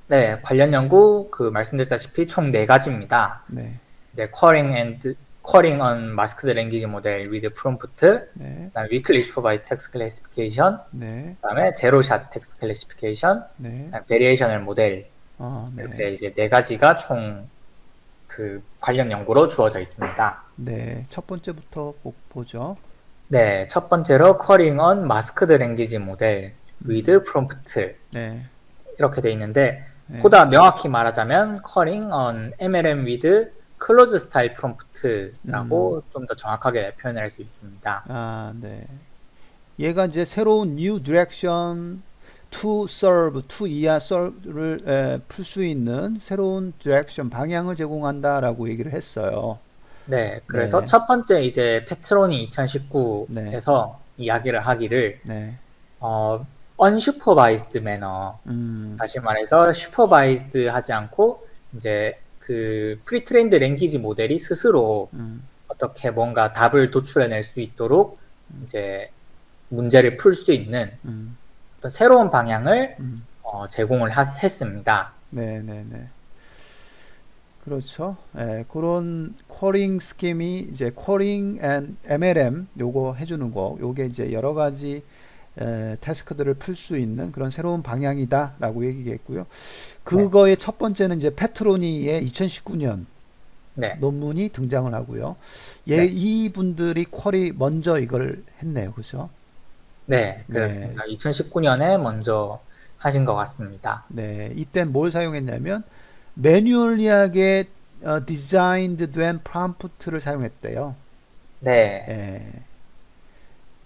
네, 관련 연구 말씀드렸다시피 총 네 가지입니다. 네, 이제 calling on masked language model with prompt, 네, 그다음에 weakly supervised text classification, 네, 그다음에 zero shot text classification, 네, variational model 네, 이렇게 이제 네 가지가 총 관련 연구로 주어져 있습니다. 네. 첫 번째부터 보죠. 네, 첫 번째로 calling on masked language model with prompt 네, 이렇게 돼 있는데 네, 보다 명확히 말하자면 calling on MLM with close style 음, prompt라고 좀 더 정확하게 표현할 수 있습니다. 네. 얘가 이제 새로운 new direction to serve, to 이하 serve를 풀 수 있는 새로운 direction, 방향을 제공한다라고 얘기를 했어요. 네, 그래서 네, 첫 번째 이제 페트론이 네, 2019에서 이야기를 하기를 네, unsupervised manner, 음, 다시 말해서 슈퍼바이즈드 하지 않고 이제 프리트레인드 랭귀지 모델이 스스로 음, 어떻게 뭔가 답을 도출해낼 수 있도록 이제 문제를 풀 수 있는 음, 어떤 새로운 방향을 음. 제공을 했습니다. 네, 네, 네. 그렇죠. 예, 그런 쿼링 스킴이 이제 쿼링 앤 MLM 요거 해주는 거, 요게 이제 여러 가지 태스크들을 풀 수 있는 그런 새로운 방향이다라고 얘기했고요. 네, 그거의 첫 번째는 이제 페트로니의 2019년 네, 논문이 등장을 하고요. 예, 네, 이분들이 쿼리 먼저 이걸 했네요. 그죠? 네, 네, 그렇습니다. 2019년에 먼저 하신 것 같습니다. 네. 이때 뭘 사용했냐면 매뉴얼리하게 디자인드 된 프롬프트를 사용했대요. 네, 예.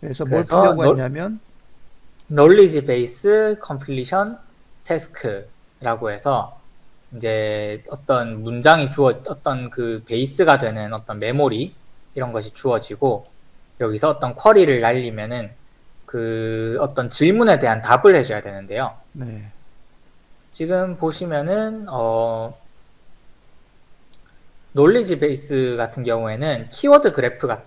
그래서 뭘 그래서 풀려고 했냐면 knowledge base completion task라고 해서 이제 어떤 문장이 어떤 베이스가 되는 어떤 메모리 이런 것이 주어지고 여기서 어떤 쿼리를 날리면은 어떤 질문에 대한 답을 해줘야 되는데요. 네, 지금 보시면은 놀리지 베이스 같은 경우에는 키워드 그래프가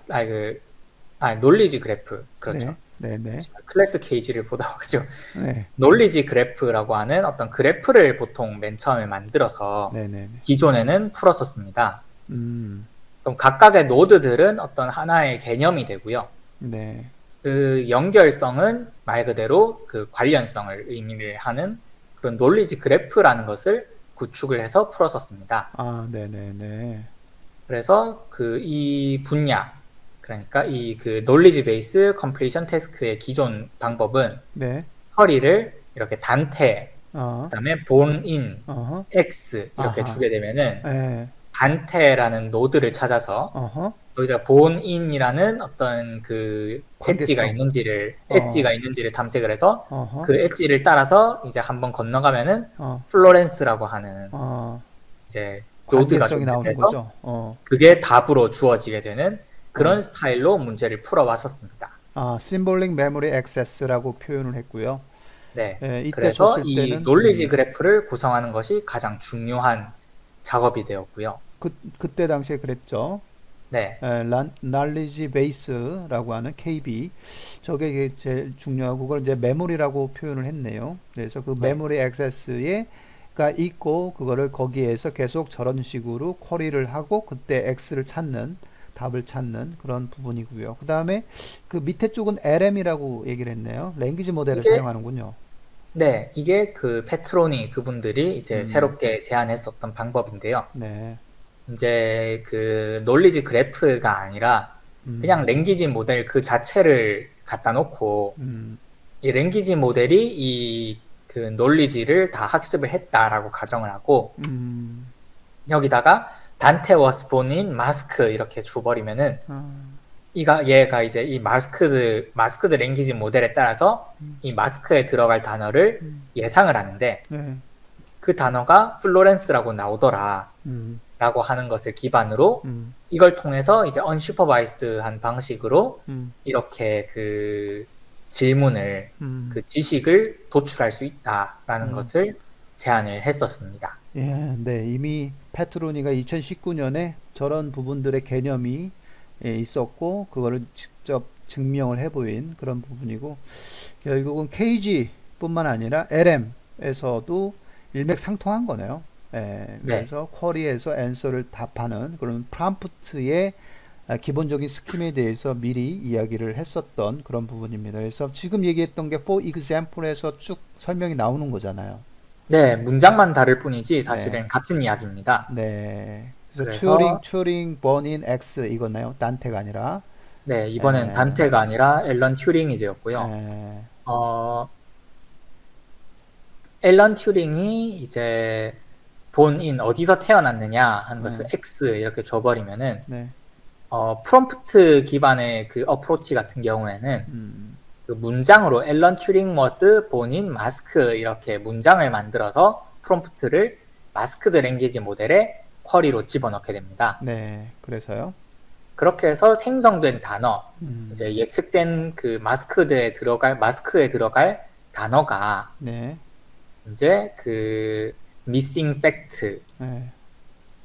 놀리지 그래프 그렇죠. 네, 네, 네, 클래스 케이지를 보다 그죠. 네, 놀리지 그래프라고 하는 어떤 그래프를 보통 맨 처음에 만들어서 네, 네, 네. 기존에는 풀었었습니다. 음, 그럼 각각의 노드들은 어떤 하나의 개념이 되고요. 네, 그 연결성은 말 그대로 그 관련성을 의미를 하는 그런 놀리지 그래프라는 것을 구축을 해서 풀었었습니다. 네, 네, 네, 그래서 이 분야, 그러니까 놀리지 베이스 컴플리션 태스크의 기존 방법은 네, 커리를 이렇게 단태, 어, 그다음에 본인, 어허, X 이렇게 아하, 주게 되면은 예, 단태라는 노드를 찾아서 어허, 여기서 본인이라는 어떤 관계성, 엣지가 어, 있는지를 탐색을 해서 어허, 그 엣지를 따라서 이제 한번 건너가면은 어, 플로렌스라고 하는 어, 이제 노드가 관계성이 나오는 존재해서 거죠. 그게 답으로 주어지게 되는 그런 어, 스타일로 문제를 풀어왔었습니다. 심볼릭 메모리 액세스라고 표현을 했고요. 네. 예, 이때 그래서 줬을 이 때는, 놀리지 그래프를 구성하는 것이 가장 중요한 작업이 되었고요. 그때 당시에 그랬죠. 네. knowledge base라고 하는 KB 저게 제일 중요하고 그걸 이제 메모리라고 표현을 했네요. 그래서 그 네. 메모리 액세스가 있고 그거를 거기에서 계속 저런 식으로 쿼리를 하고 그때 X를 찾는 답을 찾는 그런 부분이고요. 그 다음에 그 밑에 쪽은 LM이라고 얘기를 했네요. 랭귀지 모델을 이게 사용하는군요. 네, 이게 페트로니 그분들이 이제 음, 새롭게 제안했었던 방법인데요. 네, 이제 놀리지 그래프가 아니라 음, 그냥 랭귀지 모델 그 자체를 갖다 놓고 음, 이 랭귀지 모델이 논리지를 다 학습을 했다라고 가정을 하고 음, 여기다가 단테 워스본인 마스크 이렇게 줘버리면은 아, 얘가 이제 이 마스크드 랭귀지 모델에 따라서 이 마스크에 들어갈 단어를 예상을 하는데 네, 그 단어가 플로렌스라고 나오더라 음, 라고 하는 것을 기반으로 음, 이걸 통해서 이제 unsupervised한 방식으로 음, 이렇게 질문을 음. 지식을 도출할 수 있다라는 음. 것을 제안을 했었습니다. 예, 네. 이미 페트로니가 2019년에 저런 부분들의 개념이 있었고, 그거를 직접 증명을 해보인 그런 부분이고, 결국은 KG뿐만 아니라 LM에서도 일맥상통한 거네요. 예, 네. 그래서 쿼리에서 앤서를 답하는 그런 프롬프트의 기본적인 스킴에 대해서 미리 이야기를 했었던 그런 부분입니다. 그래서 지금 얘기했던 게 for example에서 쭉 설명이 나오는 거잖아요. 네, 문장만 다를 뿐이지 네, 사실은 같은 이야기입니다. 네. 그래서 그래서 튜링, 버닌, X 이거나요? 단테가 아니라. 네, 이번엔 에, 단테가 아니라 앨런 튜링이 되었고요. 에, 어, 앨런 튜링이 이제 본인 어디서 태어났느냐 하는 것을 에, X 이렇게 줘버리면은 네, 프롬프트 기반의 그 어프로치 같은 경우에는 음, 그 문장으로 앨런 튜링 머스 본인 마스크 이렇게 문장을 만들어서 프롬프트를 마스크드 랭귀지 모델에 쿼리로 집어넣게 됩니다. 네. 그래서요. 그렇게 해서 생성된 단어, 음, 이제 예측된 그 마스크에 들어갈 단어가 네, 이제 그 missing fact, 네,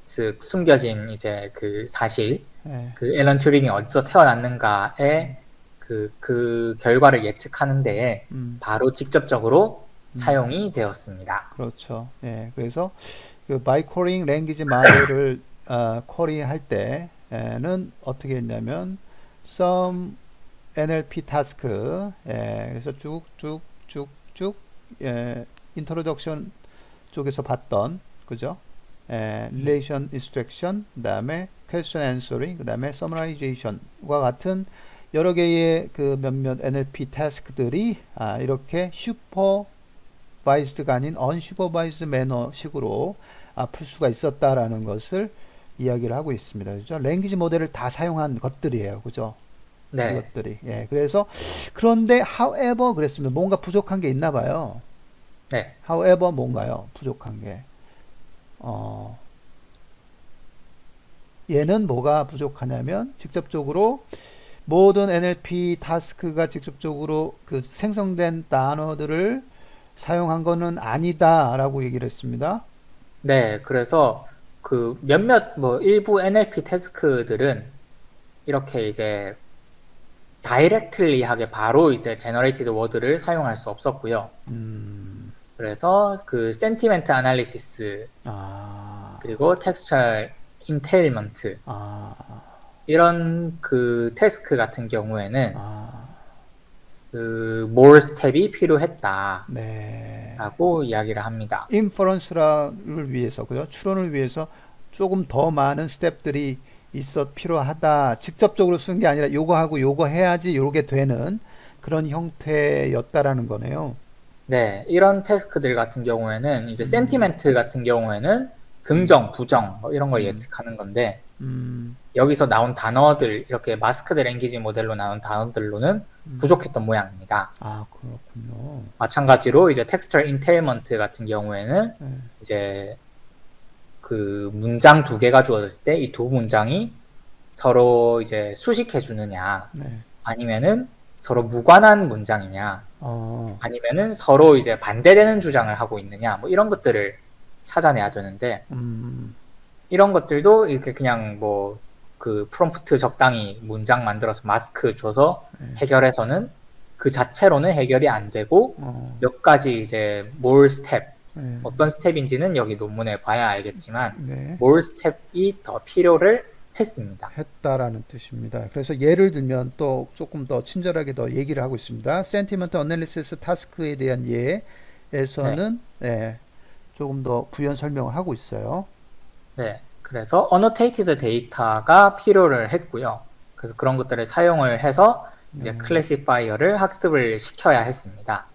즉 숨겨진 이제 그 사실, 네, 그 앨런 튜링이 어디서 태어났는가의 그 결과를 예측하는 데에 음, 바로 직접적으로 음, 사용이 되었습니다. 그렇죠. 예, 그래서 그 바이코링 랭귀지 모델을 쿼리할 때는 어떻게 했냐면 some NLP 타스크, 그래서 쭉쭉쭉쭉, 인트로덕션 쪽에서 봤던, 그죠? relation extraction, 그 다음에 question answering, 그 다음에 summarization과 같은 여러 개의 그 몇몇 NLP 타스크들이 이렇게 슈퍼바이즈드가 아닌 unsupervised 매너식으로 풀 수가 있었다라는 것을 이야기를 하고 있습니다. 그죠? 랭귀지 모델을 다 사용한 것들이에요. 그죠? 네, 이것들이. 예, 그래서 그런데 however 그랬습니다. 뭔가 부족한 게 있나 봐요. 네, however 뭔가요? 부족한 게. 어, 얘는 뭐가 부족하냐면 직접적으로 모든 NLP 타스크가 직접적으로 그 생성된 단어들을 사용한 거는 아니다라고 얘기를 했습니다. 네. 그래서 그 몇몇 뭐 일부 NLP 태스크들은 이렇게 이제 다이렉틀리하게 바로 이제 제너레이티드 워드를 사용할 수 없었고요. 음, 그래서 그 센티멘트 아날리시스 아, 그리고 텍스처럴 인테일먼트 아, 이런 그 태스크 같은 경우에는 아, 그 more 스텝이 필요했다라고 네. 이야기를 합니다. 인퍼런스를 위해서, 그죠? 추론을 위해서 조금 더 많은 스텝들이 필요하다. 직접적으로 쓴 게 아니라 요거 하고 요거 해야지 요게 되는 그런 형태였다라는 거네요. 네, 이런 태스크들 같은 경우에는 이제 음, 센티멘트 같은 경우에는 음, 긍정, 부정 뭐 이런 걸 음, 예측하는 건데 음, 여기서 나온 단어들 이렇게 마스크드 랭귀지 모델로 나온 단어들로는 부족했던 모양입니다. 그렇군요. 마찬가지로 이제 텍스처럴 인테일먼트 같은 경우에는 네, 이제 그 문장 두 개가 주어졌을 때 이 두 문장이 서로 이제 수식해 주느냐 네. 아니면은 서로 무관한 문장이냐 어, 아니면은 서로 이제 반대되는 주장을 하고 있느냐 뭐 이런 것들을 찾아내야 되는데 음, 이런 것들도 이렇게 그냥 뭐 그 프롬프트 적당히 문장 만들어서 마스크 줘서 해결해서는 그 자체로는 해결이 안 되고 어, 몇 가지 이제 more 스텝 네, 어떤 스텝인지는 여기 논문에 봐야 알겠지만 네. more 스텝이 더 필요를 했습니다. 했다라는 뜻입니다. 그래서 예를 들면 또 조금 더 친절하게 더 얘기를 하고 있습니다. 센티먼트 어널리시스 타스크에 대한 네, 예에서는 조금 더 부연 설명을 하고 있어요. 네. 그래서 annotated 데이터가 필요를 했고요. 그래서 그런 것들을 사용을 해서 이제 네. 클래시파이어를 학습을 시켜야 했습니다.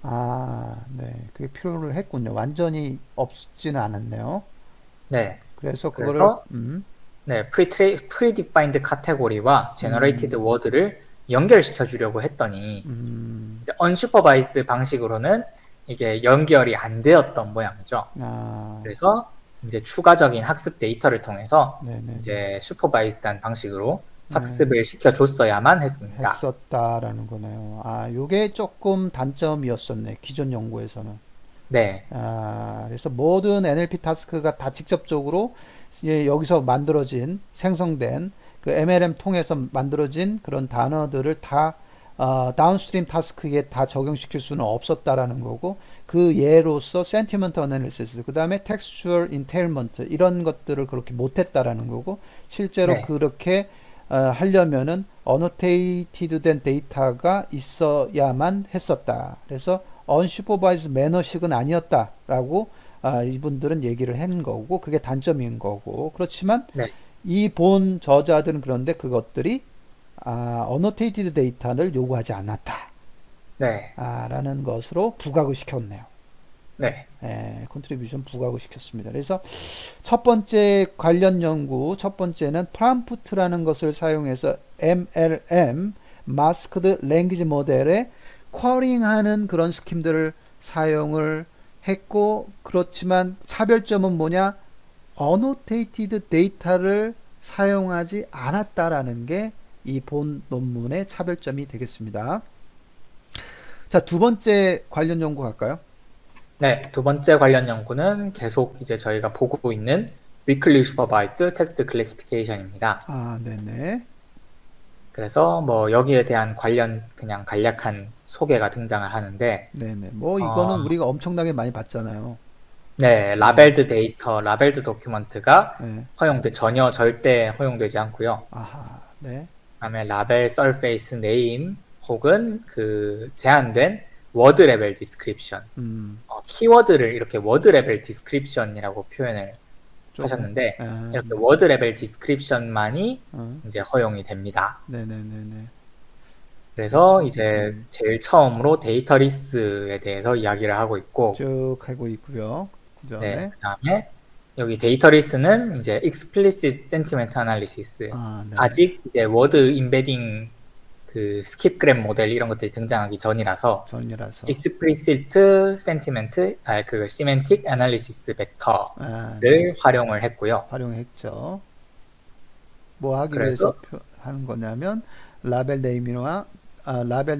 네. 그게 필요를 했군요. 완전히 없지는 않았네요. 네. 그래서 그거를 그래서 네, predefined 카테고리와 generated 음, word를 연결시켜 주려고 했더니 음, 이제 unsupervised 방식으로는 이게 연결이 안 되었던 모양이죠. 아, 그래서 이제 추가적인 학습 데이터를 통해서 네네네. 이제 슈퍼바이즈드한 방식으로 네. 학습을 시켜줬어야만 했습니다. 했었다라는 거네요. 요게 조금 단점이었었네. 기존 연구에서는. 네, 그래서 모든 NLP 타스크가 다 직접적으로 여기서 만들어진 생성된 그 MLM 통해서 만들어진 그런 단어들을 다 다운스트림 타스크에 다 적용시킬 수는 없었다라는 거고 그 예로서 sentiment analysis, 그 다음에 textual entailment 이런 것들을 그렇게 못했다라는 거고 실제로 네, 그렇게 하려면은 annotated 된 데이터가 있어야만 했었다. 그래서 unsupervised manner식은 아니었다라고 이분들은 얘기를 한 거고 그게 단점인 거고 그렇지만 네, 이 본 저자들은 그런데 그것들이 annotated 데이터를 요구하지 않았다. 네, 라는 것으로 부각을 시켰네요. 네, 컨트리뷰션 부각을 시켰습니다. 그래서 첫 번째 관련 연구, 첫 번째는 프롬프트라는 것을 사용해서 MLM, 마스크드 랭귀지 모델에 쿼링하는 그런 스킴들을 사용을 했고, 그렇지만 차별점은 뭐냐? annotated 데이터를 사용하지 않았다라는 게 이 본 논문의 차별점이 되겠습니다. 자, 두 번째 관련 연구 갈까요? 네. 두 번째 관련 연구는 계속 이제 저희가 보고 있는 Weakly Supervised Text Classification입니다. 네네. 그래서 뭐 여기에 대한 관련 그냥 간략한 소개가 등장을 하는데, 네네. 뭐, 어, 이거는 우리가 엄청나게 많이 봤잖아요. 네, 네. 라벨드 데이터, 라벨드 도큐먼트가 네. 전혀 절대 허용되지 않고요. 아하, 네. 그다음에 라벨 서페이스 네임 혹은 그 제한된 워드 레벨 디스크립션, 음, 키워드를 이렇게 워드 레벨 디스크립션이라고 표현을 좀, 하셨는데 이렇게 네. 워드 레벨 디스크립션만이 어, 이제 허용이 됩니다. 네네네네. 그래서 그렇죠. 이제 제일 처음으로 데이터 리스에 대해서 이야기를 하고 있고, 쭉 하고 있고요. 그 네, 다음에, 그다음에 여기 데이터 리스는 이제 explicit sentiment analysis, 네네. 아직 이제 워드 임베딩 그 스킵그램 모델 이런 것들이 등장하기 전이라서 전이라서. explicit sentiment, 그 semantic analysis 네. 벡터를 활용을 했고요. 활용했죠. 뭐 하기 위해서 그래서 하는 거냐면, 라벨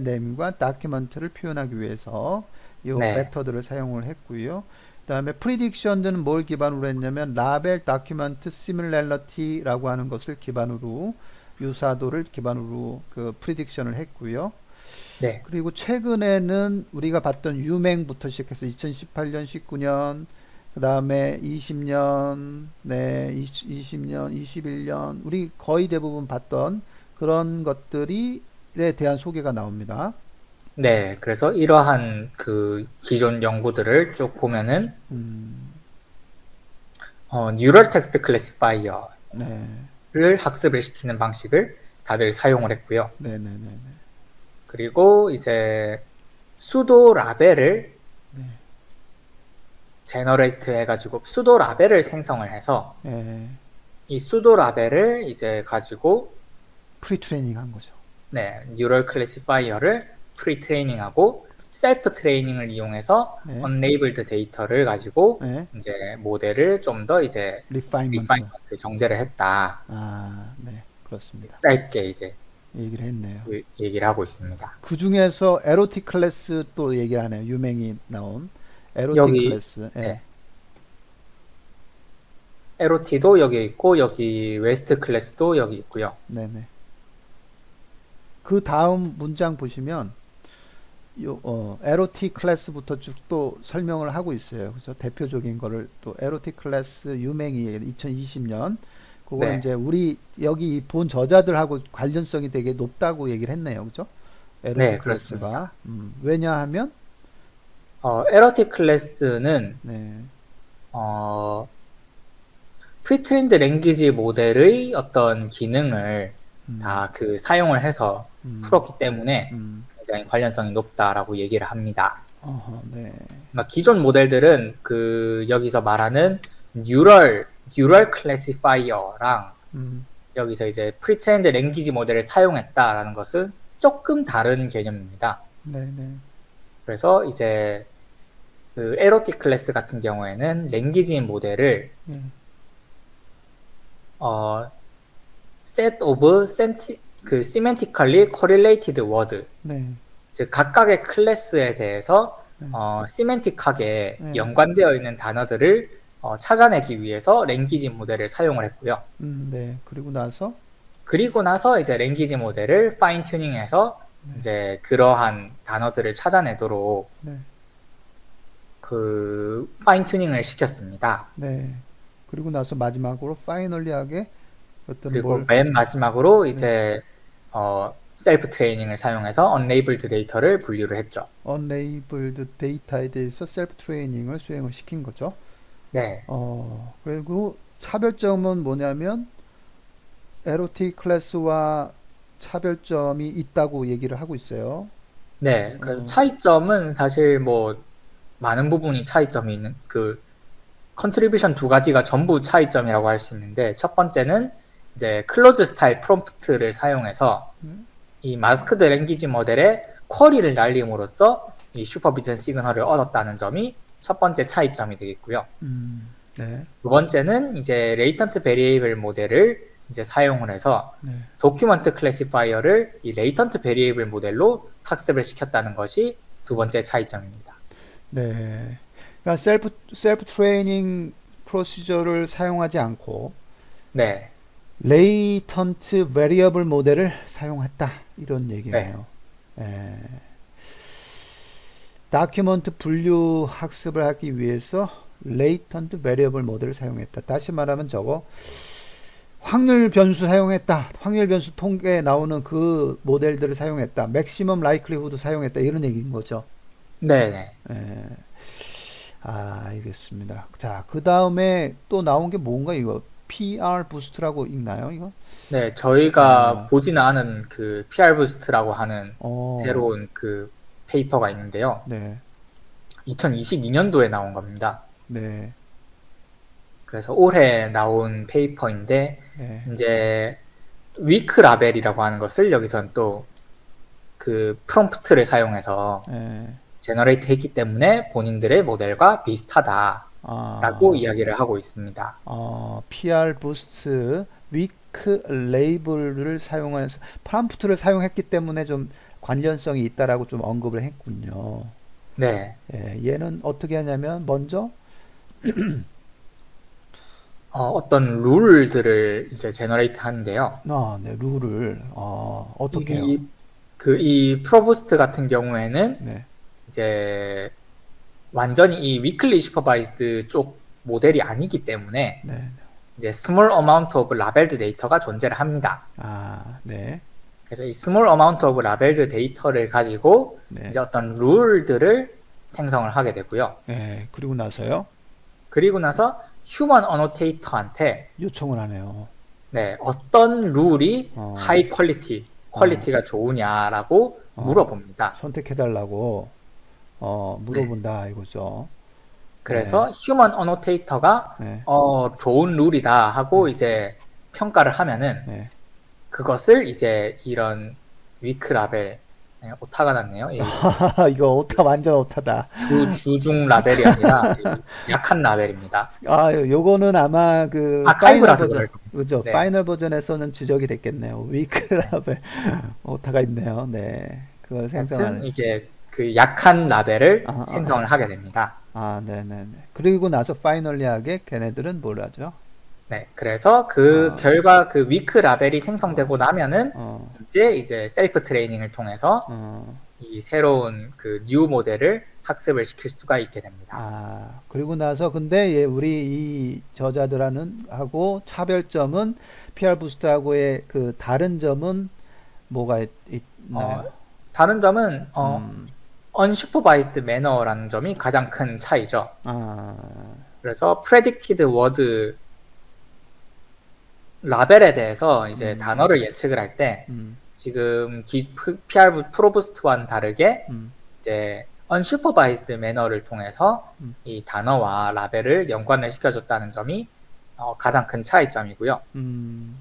네임과 다큐먼트를 표현하기 위해서 이 네, 벡터들을 사용을 했고요. 그다음에 프리딕션은 뭘 기반으로 했냐면 라벨 다큐먼트 시뮬레러티라고 하는 것을 기반으로 유사도를 기반으로 그 프리딕션을 했고요. 네, 그리고 최근에는 우리가 봤던 유맹부터 시작해서 2018년, 19년, 그다음에 20년, 네, 20년, 21년 우리 거의 대부분 봤던 그런 것들이 에 대한 소개가 나옵니다. 네. 그래서 이러한 그 기존 연구들을 쭉 보면은 음, 뉴럴 텍스트 클래시파이어를 네, 학습을 시키는 방식을 다들 사용을 했고요. 네, 네, 네, 그리고 이제 수도 라벨을 네, 제너레이트 해가지고 수도 라벨을 생성을 해서 네, 이 수도 라벨을 이제 가지고 프리 트레이닝 한 거죠. 네, 뉴럴 클래시파이어를 프리 트레이닝하고 셀프 트레이닝을 이용해서 네, 언레이블드 데이터를 가지고 네, 이제 모델을 좀 더 이제 리파인먼트. 리파이먼트 정제를 했다. 네, 그렇습니다. 짧게 이제 얘기를 했네요. 그 얘기를 하고 있습니다. 그 중에서 에로틱 클래스 또 얘기하네요. 유명히 나온 에로틱 여기 클래스. 네, 예. 에로티도 여기 있고 여기 웨스트 클래스도 여기 있고요. 네네. 그 다음 문장 보시면 에로틱 클래스부터 쭉 또 설명을 하고 있어요. 그죠? 대표적인 거를 또 에로틱 클래스 유맹이 2020년 그거는 네, 이제 우리 여기 본 저자들하고 관련성이 되게 높다고 얘기를 했네요. 그죠? 네, 에로틱 클래스가. 그렇습니다. 왜냐하면 에로티 클래스는 네. 어, 프리트레인드 랭귀지 모델의 어떤 기능을 음, 다 그 사용을 해서 음, 풀었기 때문에 음, 굉장히 관련성이 높다라고 얘기를 합니다. 네. 그러니까 기존 모델들은 그 여기서 말하는 뉴럴 클래시파이어랑 음, 여기서 이제 프리트레인드 랭귀지 모델을 사용했다라는 것은 조금 다른 개념입니다. 네네. 그래서 이제 그 에로틱 클래스 같은 경우에는 랭귀지 모델을 네. 어, set of 그 semantically correlated word, 네. 즉 각각의 클래스에 대해서 네. 시멘틱하게 네. 연관되어 있는 단어들을 찾아내기 위해서 랭귀지 모델을 사용을 했고요. 네. 그리고 나서 그리고 나서 이제 랭귀지 모델을 파인 튜닝해서 네. 이제 그러한 단어들을 찾아내도록 네. 그 파인 튜닝을 시켰습니다. 네. 그리고 나서 마지막으로 파이널리하게 어떤 그리고 뭘, 맨 마지막으로 네. 이제 셀프 트레이닝을 사용해서 unlabeled 데이터를 분류를 했죠. unlabeled 데이터에 대해서 셀프 트레이닝을 수행을 시킨 거죠. 네, 그리고 차별점은 뭐냐면 에로틱 클래스와 차별점이 있다고 얘기를 하고 있어요. 네. 그래서 어, 차이점은 사실 뭐 많은 부분이 차이점이 있는 그 컨트리뷰션 두 가지가 전부 차이점이라고 할 수 있는데 첫 번째는 이제 클로즈 스타일 프롬프트를 사용해서 음, 이 마스크드 랭귀지 모델의 쿼리를 날림으로써 이 슈퍼비전 시그널을 얻었다는 점이 첫 번째 차이점이 되겠고요. 네, 두 번째는 이제 레이턴트 베리에이블 모델을 이제 사용을 해서 네, 도큐먼트 클래시파이어를 이 레이턴트 베리에이블 모델로 학습을 시켰다는 것이 두 번째 차이점입니다. 네. 그러니까 셀프 트레이닝 프로시저를 사용하지 않고 네, 레이턴트 베리어블 모델을 사용했다 이런 네, 얘기네요. 예. 다큐먼트 분류 학습을 하기 위해서 레이턴트 베리어블 모델을 사용했다. 다시 말하면 저거 확률 변수 사용했다. 확률 변수 통계에 나오는 그 모델들을 사용했다. 맥시멈 라이클리후드 사용했다. 이런 얘기인 거죠. 네, 네. 예. 알겠습니다. 자, 그 다음에 또 나온 게 뭔가 이거? PR 부스트라고 읽나요, 이거? 네, 저희가 어, 보지는 않은 그 PR 부스트라고 하는 어, 새로운 그 페이퍼가 있는데요. 네, 2022년도에 나온 겁니다. 네, 그래서 올해 나온 페이퍼인데 네, 이제 위크 라벨이라고 하는 것을 여기선 또 그 프롬프트를 사용해서 네. 제너레이트 했기 때문에 본인들의 모델과 비슷하다라고 아, 이야기를 하고 있습니다. PR 부스트 위크 레이블을 사용해서 프롬프트를 사용했기 때문에 좀 관련성이 있다라고 좀 언급을 했군요. 네. 예, 얘는 어떻게 하냐면 먼저 어떤 룰들을 이제 제너레이트 하는데요. 네, 룰을 어떻게 해요? 이 프로부스트 같은 경우에는 네, 이제 완전히 이 위클리 슈퍼바이즈드 쪽 모델이 아니기 때문에 네, 이제 small amount of labeled 데이터가 존재를 합니다. 네, 그래서 이 small amount of labeled 데이터를 가지고 네, 이제 어떤 룰들을 생성을 하게 되고요. 네. 그리고 나서요 그리고 나서 human annotator한테 요청을 하네요. 네, 어떤 룰이 어, 하이 퀄리티, 어, 퀄리티가 좋으냐라고 어, 물어봅니다. 선택해달라고 네. 물어본다 이거죠. 네, 그래서 휴먼 어노테이터가 네, 좋은 룰이다 하고 네, 이제 평가를 하면은 네. 그것을 이제 이런 위크 라벨 네, 오타가 났네요. 이 이거 오타 완전 오타다. 주중 라벨이 아니라 이 약한 라벨입니다. 요거는 아마 그 파이널 아카이브라서 버전, 그럴 겁니다. 그죠? 네. 파이널 버전에서는 지적이 됐겠네요. 위크라벨 오타가 있네요. 네, 그걸 하여튼 생성하는. 이게 그 약한 라벨을 아, 아, 생성을 하게 됩니다. 네네네. 그리고 나서 파이널리하게 걔네들은 뭘 하죠? 네. 그래서 그 어, 결과 그 위크 라벨이 어, 생성되고 나면은 어, 이제 셀프 트레이닝을 통해서 어. 이 새로운 그 뉴 모델을 학습을 시킬 수가 있게 됩니다. 그리고 나서 근데 우리 이 저자들하는 하고 차별점은 PR 부스트하고의 그 다른 점은 뭐가 어, 있나요? 다른 점은 음, unsupervised manner라는 점이 가장 큰 차이죠. 아, 그래서 predicted word 라벨에 대해서 이제 음, 단어를 예측을 할 때 음, 지금 PR 프로부스트와는 다르게 음, 이제 unsupervised manner를 통해서 음, 이 단어와 라벨을 연관을 시켜줬다는 점이 가장 큰 차이점이고요. 음,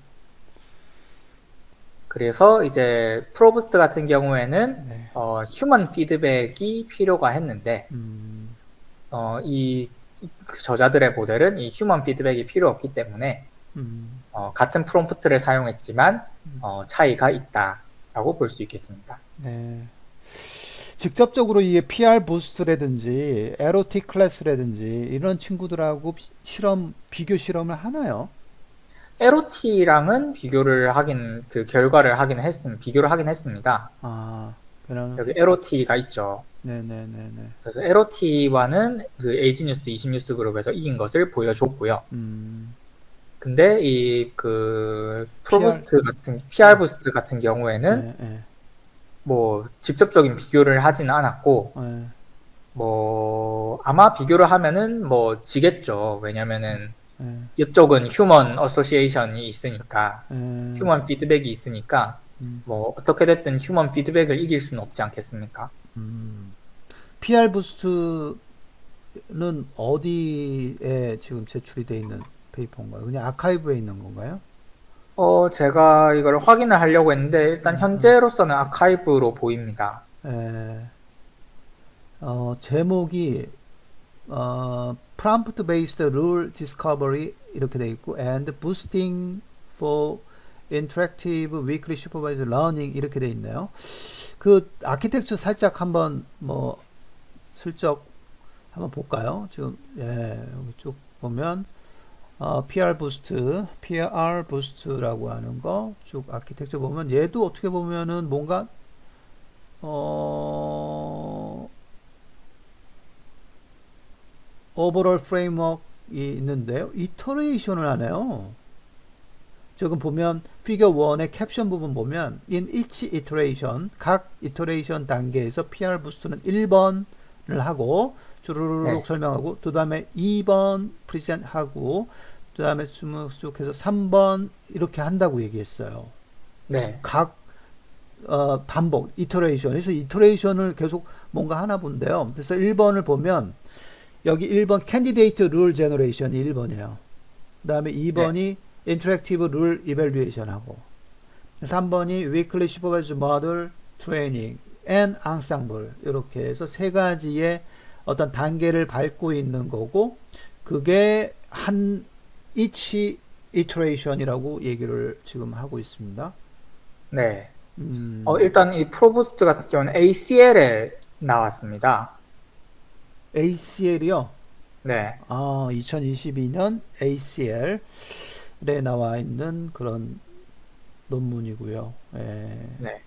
그래서 이제 프로부스트 같은 경우에는 네, 휴먼 피드백이 필요가 했는데 음, 이 저자들의 모델은 이 휴먼 피드백이 필요 없기 때문에 음, 같은 프롬프트를 사용했지만 음, 차이가 있다라고 볼 수 있겠습니다. 네. 직접적으로 이게 PR 부스트라든지 에로틱 클래스라든지 이런 친구들하고 비교 실험을 하나요? LOT랑은 비교를 하긴 했습니다. 그냥 여기 LOT가 있죠. 네네네네. 그래서 LOT와는 그 에이지뉴스 20뉴스 그룹에서 이긴 것을 보여줬고요. 음, 근데 이 그 PR, 프로부스트 같은 PR 어, 부스트 같은 경우에는 예, 예, 뭐 직접적인 비교를 하지는 않았고 예, 뭐 아마 비교를 하면은 뭐 지겠죠. 왜냐면은 예, 이쪽은 휴먼 어소시에이션이 있으니까 예, 휴먼 피드백이 있으니까 음, 뭐 어떻게 됐든 휴먼 피드백을 이길 수는 없지 않겠습니까? PR 부스트는 어디에 지금 제출이 돼 있는 페이퍼인가요? 그냥 아카이브에 있는 건가요? 제가 이걸 확인을 하려고 했는데 일단 음, 음. 현재로서는 아카이브로 보입니다. 에, 제목이 Prompt Based Rule Discovery 이렇게 돼 있고 and Boosting for Interactive Weekly Supervised Learning 이렇게 돼 있네요. 그 아키텍처 살짝 한번 뭐 슬쩍 한번 볼까요? 지금 여기 쭉 보면 PR 부스트라고 하는 거 쭉 아키텍처 보면 얘도 어떻게 보면은 뭔가 어 오버롤 프레임워크이 있는데요. 이터레이션을 하네요. 지금 보면 피겨 1의 캡션 부분 보면 in each iteration 각 이터레이션 단계에서 PR 부스트는 1번을 하고 주르륵 네, 설명하고 그 다음에 2번 프리젠트 하고 그 다음에 쭉 해서 3번 이렇게 한다고 얘기했어요. 네, 각 반복 이터레이션 그래서 이터레이션을 계속 뭔가 하나 본데요. 그래서 1번을 보면 여기 1번 캔디데이트 룰 제너레이션이 1번이에요. 그 다음에 네, 2번이 인터랙티브 룰 이벨리에이션 하고 3번이 위클리 슈퍼바이저 모델 트레이닝 앤 앙상블 이렇게 해서 세 가지의 어떤 단계를 밟고 있는 거고 그게 한 each iteration이라고 얘기를 지금 하고 있습니다. 네. 음, 일단 이 프로부스트 같은 경우는 ACL에 나왔습니다. ACL이요. 네, 2022년 ACL에 나와 있는 그런 논문이고요. 예. 네.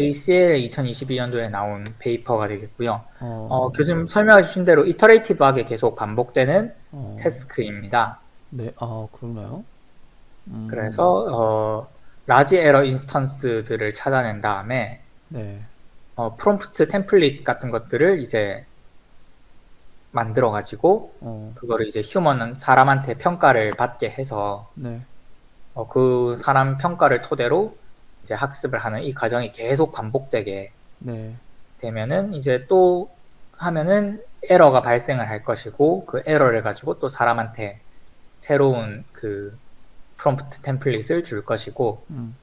ACL에 2022년도에 나온 페이퍼가 되겠고요. 어, 교수님 설명해 주신 대로 이터레이티브하게 계속 반복되는 어, 태스크입니다. 네, 그러나요? 그래서 음, 라지 에러 인스턴스들을 찾아낸 다음에 네, 프롬프트 템플릿 같은 것들을 이제 만들어 가지고 어, 그거를 이제 휴먼은 사람한테 평가를 받게 해서 네, 그 사람 평가를 토대로 이제 학습을 하는 이 과정이 계속 반복되게 네, 되면은 이제 또 하면은 에러가 발생을 할 것이고 그 에러를 가지고 또 사람한테 새로운 그 프롬프트 템플릿을 줄 것이고 음,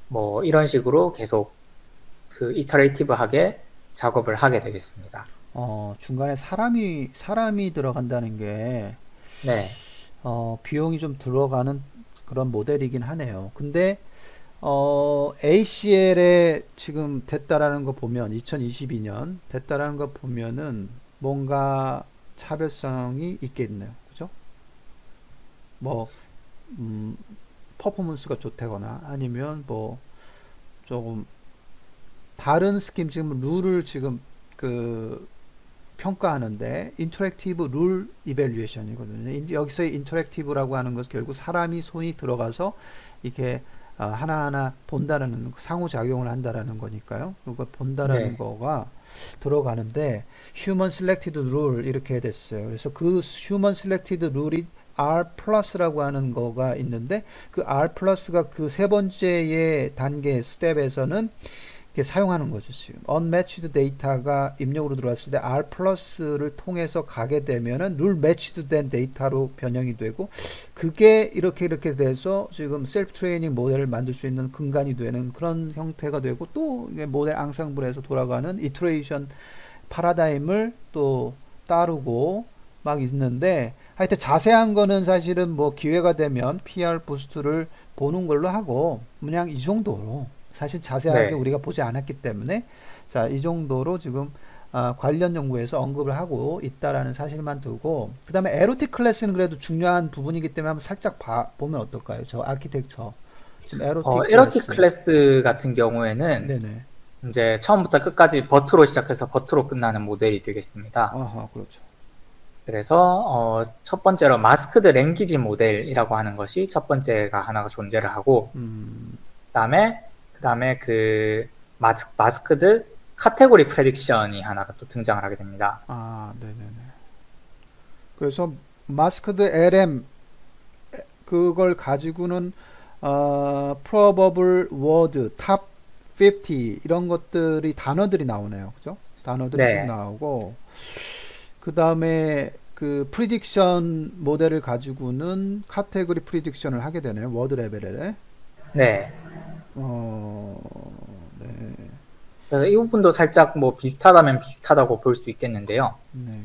뭐 이런 식으로 계속 그 이터레이티브하게 작업을 하게 되겠습니다. 중간에 사람이 들어간다는 게, 네, 비용이 좀 들어가는 그런 모델이긴 하네요. 근데, ACL에 지금 됐다라는 거 보면, 2022년 됐다라는 거 보면은 뭔가 차별성이 있겠네요. 그죠? 뭐, 음, 퍼포먼스가 좋다거나 아니면 뭐, 조금 다른 스kim 지금 룰을 지금 그 평가하는데 인터랙티브 룰 이벨리에이션이거든요. 여기서의 인터랙티브라고 하는 것은 결국 사람이 손이 들어가서 이렇게 하나하나 본다라는 상호작용을 한다라는 거니까요. 그거 본다라는 네, 거가 들어가는데 휴먼 셀렉티드 룰 이렇게 됐어요. 그래서 그 휴먼 셀렉티드 룰이 R 플러스라고 하는 거가 있는데 그 R 플러스가 그 세 번째의 단계 스텝에서는 사용하는 거죠. 지금 unmatched 데이터가 입력으로 들어왔을 때 R 플러스를 통해서 가게 되면은 룰 매치드 된 데이터로 변형이 되고 그게 이렇게 돼서 지금 셀프 트레이닝 모델을 만들 수 있는 근간이 되는 그런 형태가 되고 또 이게 모델 앙상블에서 돌아가는 이터레이션 파라다임을 또 따르고 막 있는데 하여튼 자세한 거는 사실은 뭐 기회가 되면 PR 부스트를 보는 걸로 하고 그냥 이 정도로 사실 자세하게 네. 우리가 보지 않았기 때문에 자, 이 정도로 지금 관련 연구에서 언급을 하고 있다라는 사실만 두고 그 다음에 에로틱 클래스는 그래도 중요한 부분이기 때문에 한번 살짝 보면 어떨까요? 저 아키텍처 지금 에로틱 에러틱 클래스 클래스 같은 경우에는 네네 이제 처음부터 끝까지 버트로 시작해서 버트로 끝나는 모델이 되겠습니다. 아하, 그렇죠. 그래서 첫 번째로 마스크드 랭귀지 모델이라고 하는 것이 첫 번째가 하나가 존재를 하고, 그다음에 그 마스크드 카테고리 프레딕션이 하나가 또 등장을 하게 됩니다. 아, 네네네. 그래서 마스크드 LM 그걸 가지고는 probable word, top 50 이런 것들이 단어들이 나오네요. 그죠? 단어들이 쭉 네, 나오고 그 다음에 그 프리딕션 모델을 가지고는 카테고리 프리딕션을 하게 되네요. 워드 레벨에. 네. 어, 네, 그래서 이 부분도 살짝 뭐 비슷하다면 비슷하다고 볼 수 있겠는데요. 네,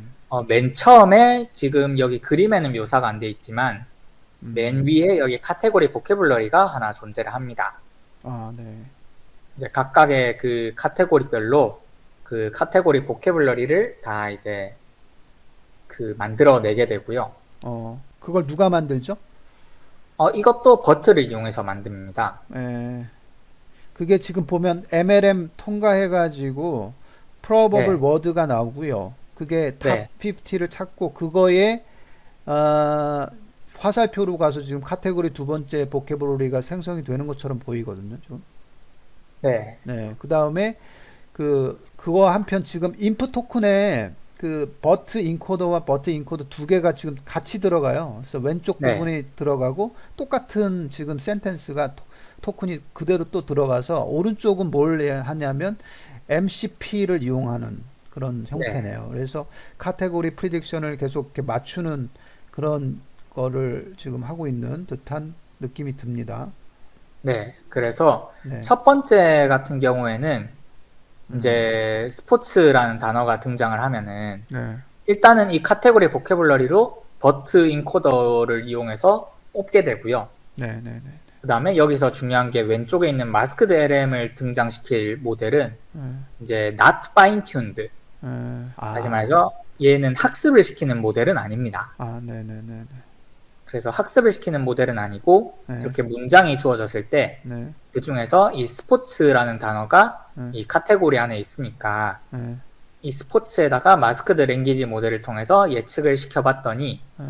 맨 처음에 지금 여기 그림에는 묘사가 안 돼 있지만 맨 음, 위에 여기 카테고리 보캐블러리가 하나 존재를 합니다. 아, 네, 이제 각각의 그 카테고리별로 그 카테고리 보캐블러리를 다 이제 그 만들어내게 되고요. 그걸 누가 만들죠? 이것도 버트를 이용해서 만듭니다. 예, 그게 지금 보면 MLM 통과해가지고 probable 네, word가 나오고요. 그게 탑 네, 50를 찾고 그거에 어, 화살표로 가서 지금 카테고리 두 번째 보캐블러리가 생성이 되는 것처럼 보이거든요. 좀. 네, 네, 그 다음에 그거 한편 지금 인풋 토큰에 그 버트 인코더와 버트 인코더 두 개가 지금 같이 들어가요. 그래서 왼쪽 네, 부분이 들어가고 똑같은 지금 센텐스가 토큰이 그대로 또 들어가서 오른쪽은 뭘 하냐면 MCP를 이용하는 그런 네, 형태네요. 그래서 카테고리 프리딕션을 계속 이렇게 맞추는 그런 거를 지금 하고 있는 듯한 느낌이 듭니다. 네. 그래서 네, 첫 번째 같은 경우에는 음, 이제 스포츠라는 단어가 등장을 하면은 네, 일단은 이 카테고리 보캐블러리로 버트 인코더를 이용해서 뽑게 되고요. 네, 네, 네, 그 다음에 여기서 중요한 게 왼쪽에 있는 마스크드 LM을 등장시킬 모델은 네, 이제 not fine tuned. 네. 다시 말해서 얘는 학습을 시키는 모델은 아닙니다. 네, 네, 네, 그래서 학습을 시키는 모델은 아니고 네, 이렇게 문장이 주어졌을 때 네, 그 중에서 이 스포츠라는 단어가 네, 이 카테고리 안에 있으니까 네, 이 스포츠에다가 마스크드 랭귀지 모델을 통해서 예측을 시켜봤더니 네,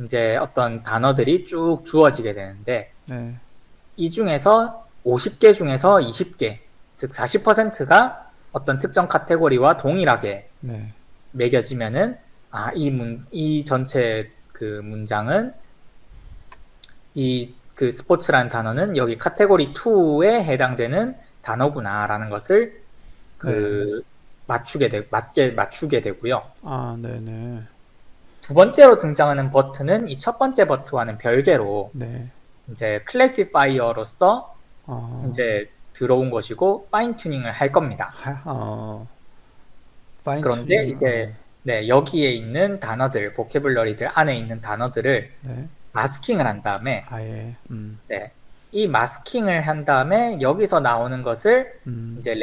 이제 어떤 단어들이 쭉 주어지게 되는데 네, 이 중에서 50개 중에서 20개, 즉 40%가 어떤 특정 카테고리와 동일하게 네, 매겨지면은 이 전체 그 문장은 이 그 스포츠라는 단어는 여기 카테고리 2에 해당되는 단어구나라는 것을 네. 그 맞추게 되고요. 네, 네, 두 번째로 등장하는 버튼은 이 첫 번째 버튼과는 별개로 네, 이제 클래시파이어로서 어, 이제 들어온 것이고 파인 튜닝을 할 겁니다. 하, 파인 그런데 튜닝을, 이제 네, 여기에 있는 단어들, 보캐블러리들 안에 있는 단어들을 네, 마스킹을 한 다음에 아예, 네, 이 마스킹을 한 다음에 여기서 나오는 것을 음, 이제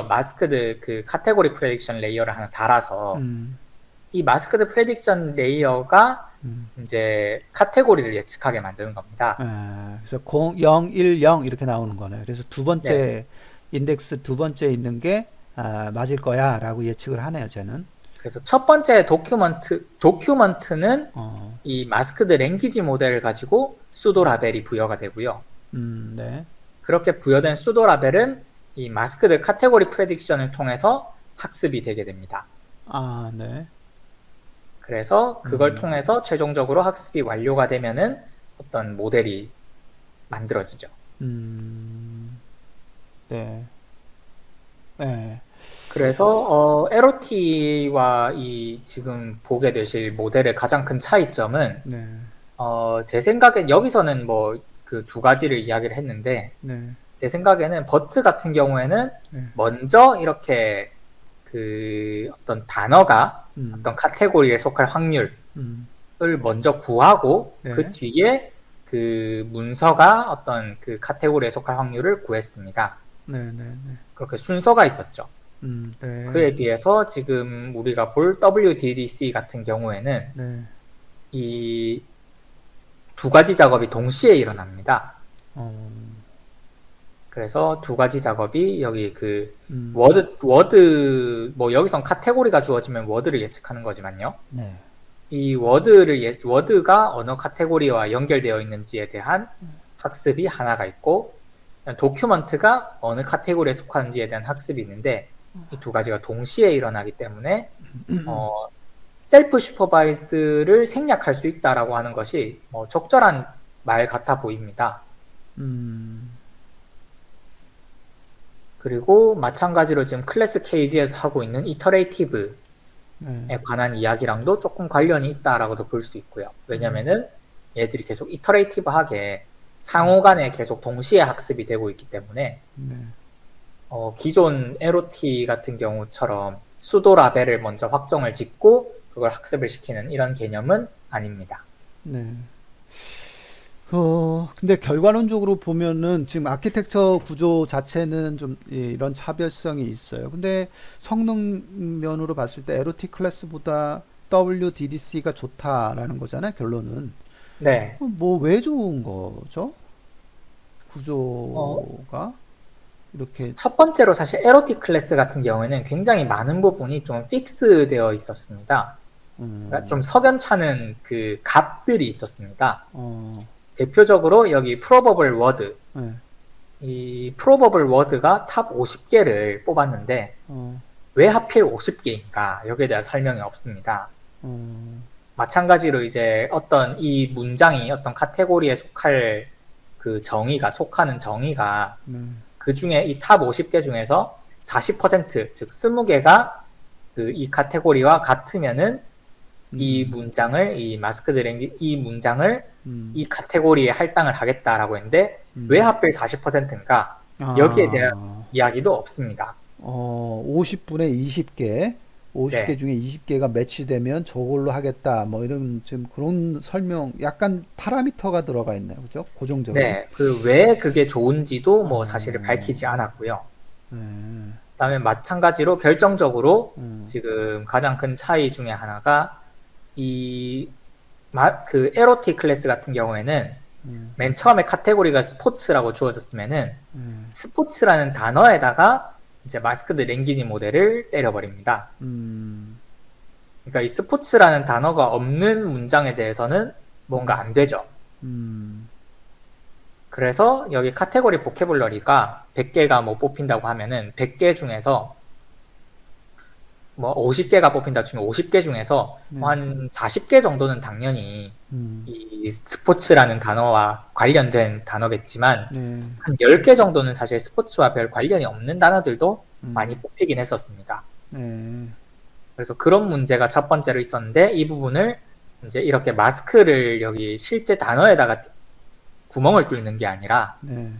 마스크드 그 카테고리 프레딕션 레이어를 하나 달아서 음, 이 마스크드 프레딕션 레이어가 음. 이제 카테고리를 예측하게 만드는 겁니다. 그래서 0, 1, 0 이렇게 나오는 거네. 그래서 두 네. 번째 인덱스 두 번째 있는 게 맞을 거야라고 예측을 하네요, 쟤는. 그래서 첫 번째 도큐먼트는 어, 이 마스크드 랭귀지 모델을 가지고 수도 라벨이 부여가 되고요. 네, 그렇게 부여된 수도 라벨은 이 마스크드 카테고리 프레딕션을 통해서 학습이 되게 됩니다. 네, 그래서 그걸 음, 통해서 최종적으로 학습이 완료가 되면은 어떤 모델이 만들어지죠. 음, 네, 네, 그래서 LOT와 이 지금 보게 되실 모델의 가장 큰 차이점은 네, 제 생각엔 여기서는 뭐 그 두 가지를 이야기를 했는데 네, 제 생각에는 버트 같은 경우에는 네, 먼저 이렇게 그 어떤 단어가 음, 어떤 카테고리에 속할 확률을 음, 먼저 구하고 그 네, 뒤에 그 문서가 어떤 그 카테고리에 속할 확률을 구했습니다. 네, 네, 네, 그렇게 순서가 있었죠. 네, 그에 비해서 지금 우리가 볼 WDDC 같은 경우에는 네, 이 두 가지 작업이 동시에 일어납니다. 어, 그래서 두 가지 작업이 여기 그 음, 워드, 뭐 여기선 카테고리가 주어지면 워드를 예측하는 거지만요. 네. 이 워드가 어느 카테고리와 연결되어 있는지에 대한 학습이 하나가 있고, 도큐먼트가 어느 카테고리에 속하는지에 대한 학습이 있는데, 이 두 가지가 동시에 일어나기 때문에, 셀프 슈퍼바이즈드를 생략할 수 있다라고 하는 것이 뭐 적절한 말 같아 보입니다. 음, 그리고 마찬가지로 지금 클래스 케이지에서 하고 있는 이터레이티브에 네. 관한 이야기랑도 조금 관련이 있다라고도 볼 수 있고요. 왜냐면은 얘들이 계속 이터레이티브하게 상호 간에 계속 동시에 학습이 되고 있기 때문에 네. 기존 LOT 같은 경우처럼 수도 라벨을 먼저 확정을 짓고 그걸 학습을 시키는 이런 개념은 아닙니다. 네. 근데 결과론적으로 보면은 지금 아키텍처 구조 자체는 좀 이런 차별성이 있어요. 근데 성능 면으로 봤을 때 LOT 클래스보다 WDDC가 좋다라는 거잖아요, 결론은. 네. 뭐 왜 좋은 거죠? 어, 구조가 이렇게. 첫 번째로 사실 LOT 클래스 같은 경우에는 굉장히 많은 부분이 좀 픽스 되어 있었습니다. 그러니까 좀 음, 석연찮은 그 값들이 있었습니다. 어, 대표적으로 여기 프로버블 워드, 네, 이 프로버블 워드가 탑 50개를 뽑았는데 어, 왜 하필 50개인가? 여기에 대한 설명이 없습니다. 어, 마찬가지로 이제 어떤 이 문장이 어떤 카테고리에 속할 그 정의가, 속하는 정의가 네, 그 중에 이 탑 50개 중에서 40%, 즉 20개가 그 이 카테고리와 같으면은 이 음, 문장을, 이 마스크 드랭기, 이 문장을 음, 이 카테고리에 할당을 하겠다라고 했는데 왜 음. 하필 40%인가? 여기에 대한 아, 이야기도 없습니다. 50분에 20개, 50개 네. 중에 20개가 매치되면 저걸로 하겠다. 뭐 이런 지금 그런 설명, 약간 파라미터가 들어가 있네요. 그죠? 고정적인. 네. 그 왜 그게 좋은지도 뭐 사실을 어, 밝히지 않았고요. 네, 그다음에 마찬가지로 결정적으로 음, 지금 가장 큰 차이 중에 하나가 이 그 LOT 클래스 같은 경우에는 음, 맨 처음에 카테고리가 스포츠라고 주어졌으면은 음, 스포츠라는 단어에다가 이제 마스크드 랭귀지 모델을 때려버립니다. 음, 그러니까 이 스포츠라는 단어가 없는 문장에 대해서는 뭔가 음, 안 되죠. 음, 그래서 여기 카테고리 보캐블러리가 100개가 뭐 뽑힌다고 하면은 100개 중에서 뭐 50개가 뽑힌다 치면 50개 중에서 네, 뭐한 40개 정도는 당연히 음, 이 스포츠라는 단어와 관련된 단어겠지만 네, 한 10개 정도는 사실 스포츠와 별 관련이 없는 단어들도 많이 음, 뽑히긴 했었습니다. 네, 그래서 그런 문제가 첫 번째로 있었는데 이 부분을 이제 이렇게 마스크를 여기 실제 단어에다가 구멍을 뚫는 게 아니라 네,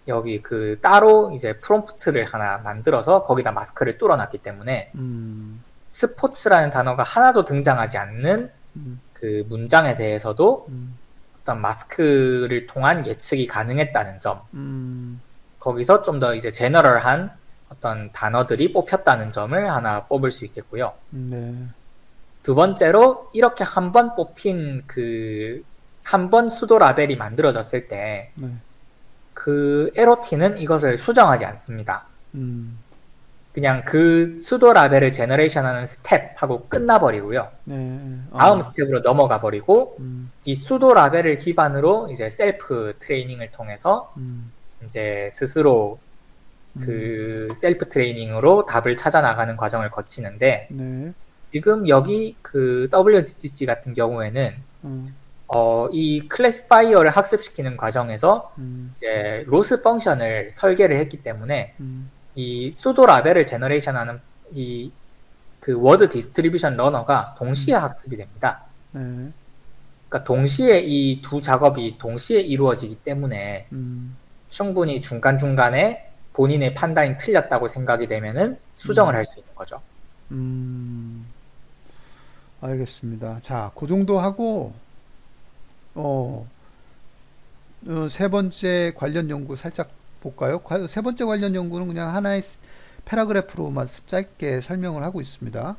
여기 그 따로 이제 프롬프트를 하나 만들어서 거기다 마스크를 뚫어놨기 때문에 음, 스포츠라는 단어가 하나도 등장하지 않는 음, 그 문장에 대해서도 음, 어떤 마스크를 통한 예측이 가능했다는 점, 음, 거기서 좀 더 이제 제너럴한 어떤 단어들이 뽑혔다는 점을 하나 뽑을 수 있겠고요. 네, 두 번째로 이렇게 한 번 뽑힌 그 한 번 수도 라벨이 만들어졌을 때 네, 그 LOT는 이것을 수정하지 않습니다. 음, 그냥 그 수도 라벨을 제너레이션하는 스텝하고 끝나버리고요. 네, 다음 스텝으로 넘어가 버리고 음, 이 수도 라벨을 기반으로 이제 셀프 트레이닝을 통해서 음, 이제 스스로 음, 그 셀프 트레이닝으로 답을 찾아 나가는 과정을 거치는데 네, 지금 여기 그 WDTC 같은 경우에는 음, 이 클래시파이어를 학습시키는 과정에서 음, 이제 로스 펑션을 설계를 했기 때문에 음, 이 수도 라벨을 제너레이션하는 이 그 워드 디스트리뷰션 러너가 동시에 음, 학습이 됩니다. 네, 그러니까 동시에 이 두 작업이 동시에 이루어지기 때문에 음, 충분히 중간중간에 본인의 판단이 틀렸다고 생각이 되면은 수정을 음, 할 수 있는 거죠. 음, 알겠습니다. 자, 그 정도 하고, 어, 세 번째 관련 연구 살짝 볼까요? 세 번째 관련 연구는 그냥 하나의 패러그래프로만 짧게 설명을 하고 있습니다.